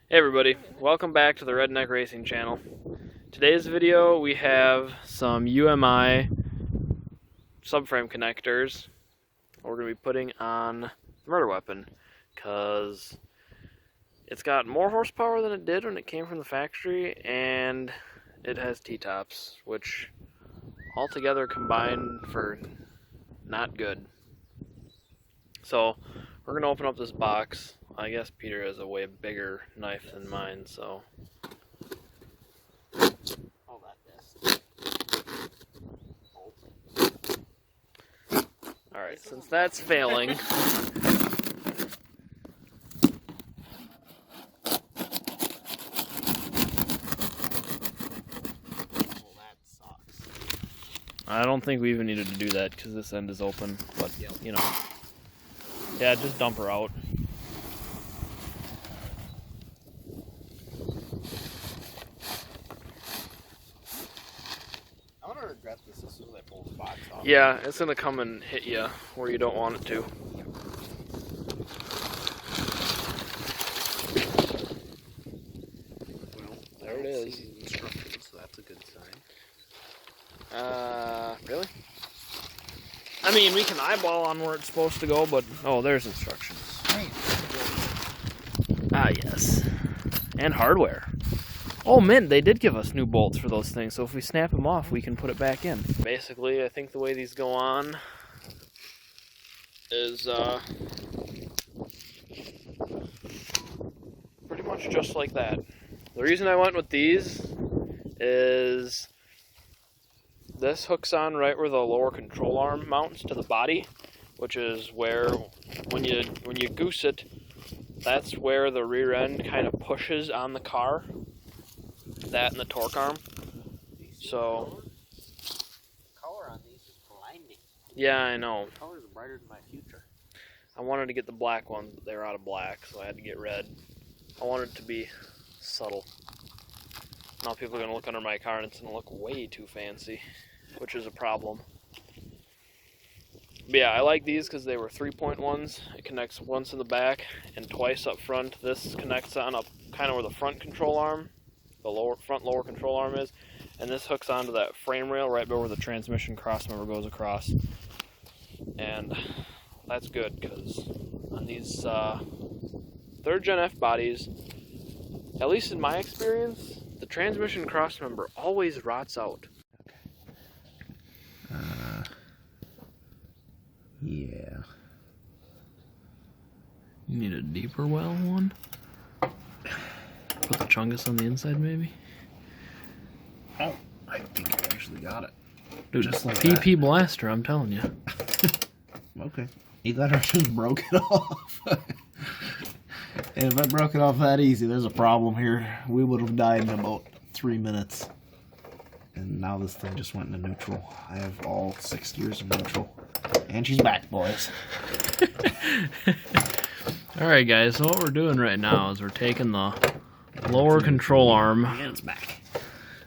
Hey everybody, welcome back to the Redneck Racing channel. Today's video we have some UMI subframe connectors we're going to be putting on the murder weapon because it's got more horsepower than it did when it came from the factory, and it has T-tops, which altogether combine for not good. So we're going to open up this box. I guess Peter has a way bigger knife than mine, so. Alright, since that's failing. Well, that sucks. I don't think we even needed to do that because this end is open, but you know. Yeah, just dump her out. I'm gonna regret this as soon as I pull the box off. Yeah, it's gonna come and hit you where you don't want it to. Well, There it is. Instructions, so that's a good sign. Really? I mean, we can eyeball on where it's supposed to go, but oh, there's instructions. Right. Ah, yes. And hardware. Oh, man, they did give us new bolts for those things, so if we snap them off, we can put it back in. Basically, I think the way these go on is pretty much just like that. The reason I went with these is this hooks on right where the lower control arm mounts to the body, which is where when you goose it, that's where the rear end kind of pushes on the car. That and the torque arm. So The color on these is blinding. yeah, I know. The colors are brighter than my future. I wanted to get the black ones, but they were out of black, so I had to get red. I wanted it to be subtle. Now people are going to look under my car and it's going to look way too fancy, which is a problem. But yeah, I like these because they were 3-point ones. It connects once in the back and twice up front. This connects on up kind of where the front control arm, the front lower control arm is, and this hooks onto that frame rail right where the transmission cross member goes across. And that's good because on these third gen F bodies, at least in my experience, the transmission cross member always rots out. Yeah. You need a deeper well one? Put the chungus on the inside, maybe? Oh, I think I actually got it. Dude, just like PP blaster, I'm telling you. Okay. You thought I just broke it off. And if I broke it off that easy, there's a problem here. We would have died in about 3 minutes. And now this thing just went into neutral. I have all 6 gears in neutral. And she's back, boys. Alright guys, so what we're doing right now is we're taking the lower control arm And it's back.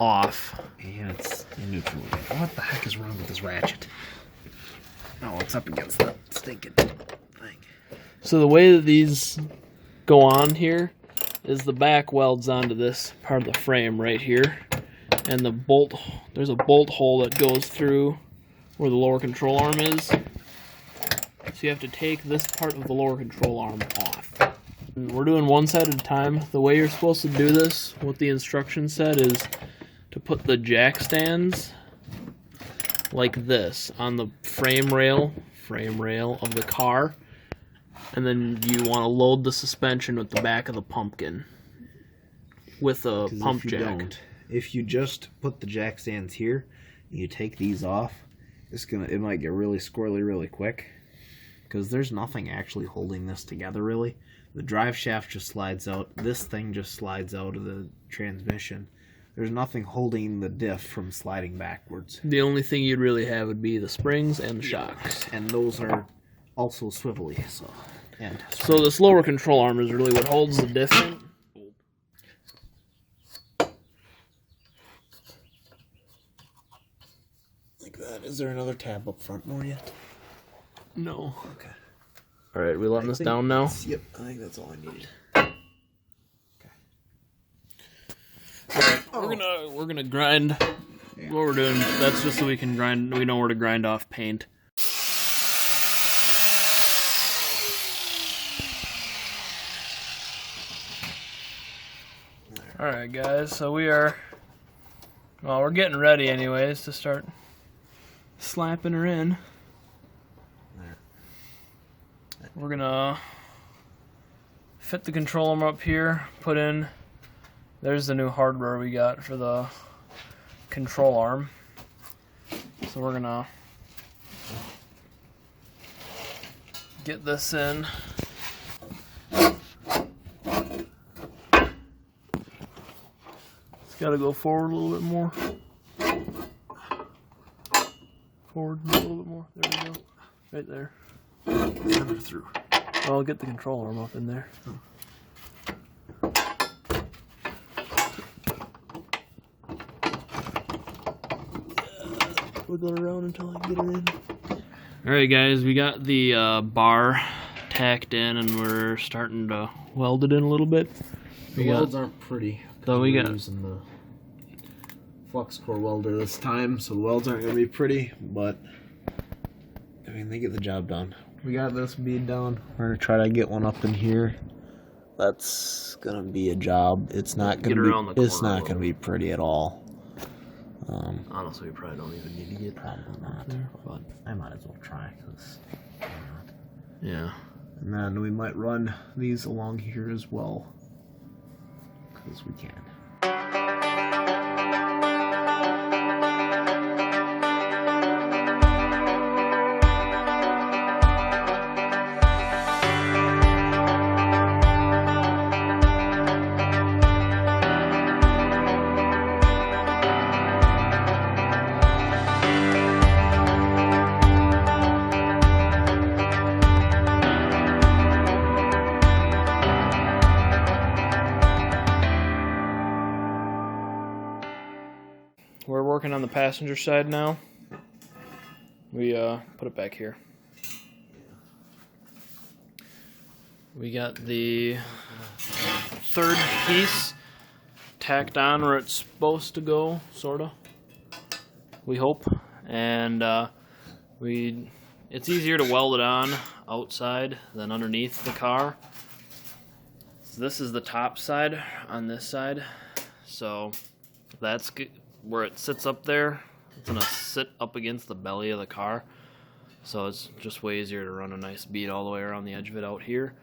off. And it's in neutral again. What the heck is wrong with this ratchet? Oh, it's up against that stinking thing. So the way that these go on here is the back welds onto this part of the frame right here. And the bolt, there's a bolt hole that goes through where the lower control arm is. So you have to take this part of the lower control arm off. And we're doing one side at a time. The way you're supposed to do this, what the instructions said, is to put the jack stands like this on the frame rail of the car, and then you want to load the suspension with the back of the pumpkin with a pump jack. If you just put the jack stands here, you take these off, it might get really squirrely really quick, because there's nothing actually holding this together really. The drive shaft just slides out. This thing just slides out of the transmission. There's nothing holding the diff from sliding backwards. The only thing you'd really have would be the springs and the shocks. And those are also swivelly. So this lower control arm is really what holds the diff in. Like that. Is there another tab up front more yet? No. Okay. Alright, we letting this down now? Yep, I think that's all I needed. We're gonna grind what we're doing. That's just so we can grind. We know where to grind off paint. All right, guys. So we're getting ready anyways to start slapping her in. We're gonna fit the control arm up here, put in, there's the new hardware we got for the control arm. So we're gonna get this in. It's gotta go forward a little bit more. Forward a little bit more, there we go. Right there. Through. I'll get the control arm up in there. Wiggle around until I get her in. Alright guys, we got the bar tacked in and we're starting to weld it in a little bit. The welds aren't pretty. So we got using the flux core welder this time, so the welds aren't going to be pretty, but I mean, they get the job done. We got this bead down. We're gonna try to get one up in here. That's gonna be a job. It's not gonna be. It's not gonna be pretty at all. Honestly, we probably don't even need to get probably not. But I might as well try, cause why not? Yeah. And then we might run these along here as well, cause we can. We're working on the passenger side now. We put it back here. We got the third piece tacked on where it's supposed to go, sorta. We hope. And it's easier to weld it on outside than underneath the car. So this is the top side on this side. So that's good. Where it sits up there, it's gonna sit up against the belly of the car, so it's just way easier to run a nice bead all the way around the edge of it out here.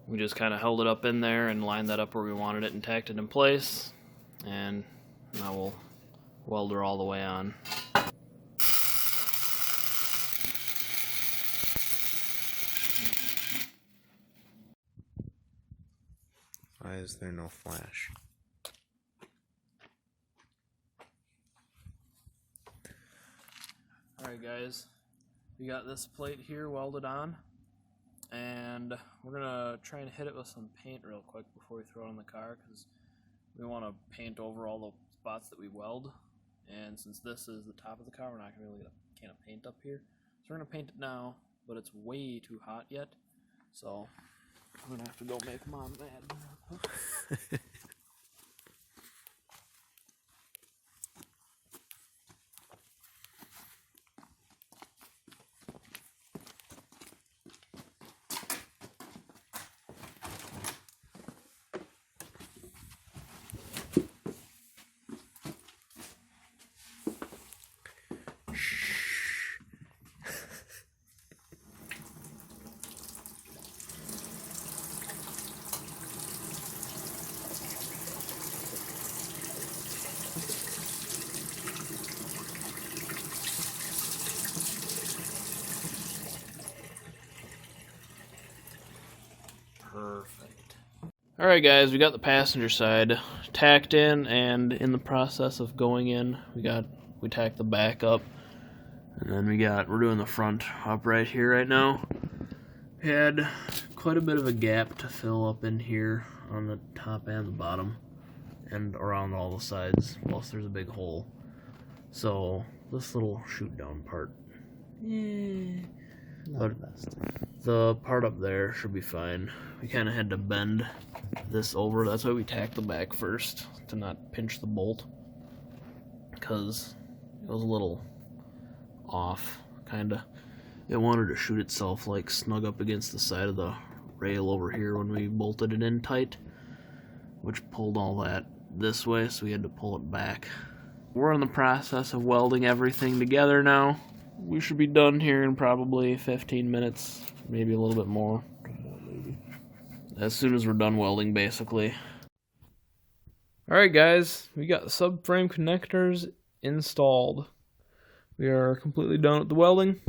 We just kind of held it up in there and lined that up where we wanted it and tacked it in place, and now we'll weld her all the way on. Why is there no flash? Alright guys, we got this plate here welded on, and we're gonna try and hit it with some paint real quick before we throw it on the car, because we want to paint over all the spots that we weld, and since this is the top of the car, we're not gonna really get a can of paint up here, so we're gonna paint it now, but it's way too hot yet, so I'm gonna have to go make Mom mad. Perfect. Alright guys, we got the passenger side tacked in, and in the process of going in, we tacked the back up, and then we're doing the front up right here right now. We had quite a bit of a gap to fill up in here on the top and the bottom, and around all the sides, plus there's a big hole. So this little shoot down part, but the part up there should be fine. We kind of had to bend this over. That's why we tacked the back first, to not pinch the bolt, because it was a little off, kinda. It wanted to shoot itself like snug up against the side of the rail over here when we bolted it in tight, which pulled all that this way, so we had to pull it back. We're in the process of welding everything together now. We should be done here in probably 15 minutes, maybe a little bit more. As soon as we're done welding, basically. Alright guys, we got the subframe connectors installed. We are completely done with the welding.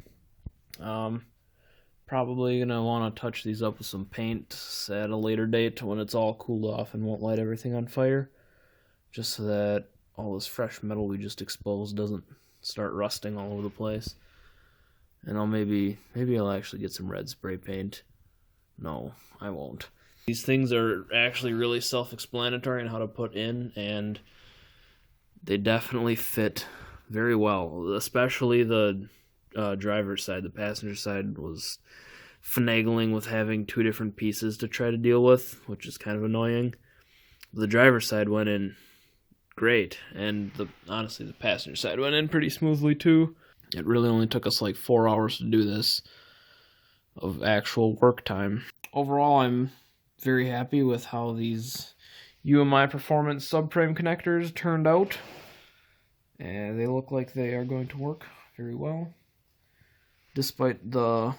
Probably gonna want to touch these up with some paint at a later date when it's all cooled off and won't light everything on fire, just so that all this fresh metal we just exposed doesn't start rusting all over the place. And I'll maybe I'll actually get some red spray paint. No, I won't. These things are actually really self-explanatory on how to put in, and they definitely fit very well, especially the driver's side. The passenger side was finagling with having two different pieces to try to deal with, which is kind of annoying. The driver's side went in great, and honestly the passenger side went in pretty smoothly too. It really only took us like 4 hours to do this of actual work time. Overall, I'm very happy with how these UMI Performance subframe connectors turned out, and they look like they are going to work very well, despite the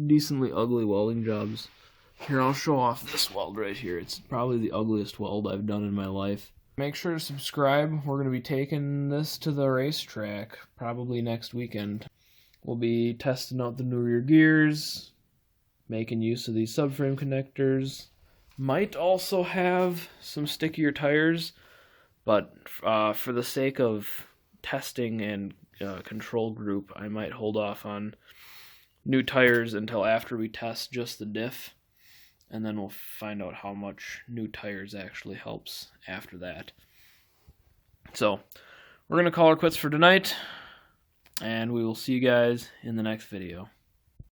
decently ugly welding jobs. Here, I'll show off this weld right here. It's probably the ugliest weld I've done in my life. Make sure to subscribe. We're going to be taking this to the racetrack probably next weekend. We'll be testing out the new rear gears, making use of these subframe connectors. Might also have some stickier tires, but for the sake of testing and control group, I might hold off on new tires until after we test just the diff, and then we'll find out how much new tires actually helps after that. So we're going to call our quits for tonight, and we will see you guys in the next video.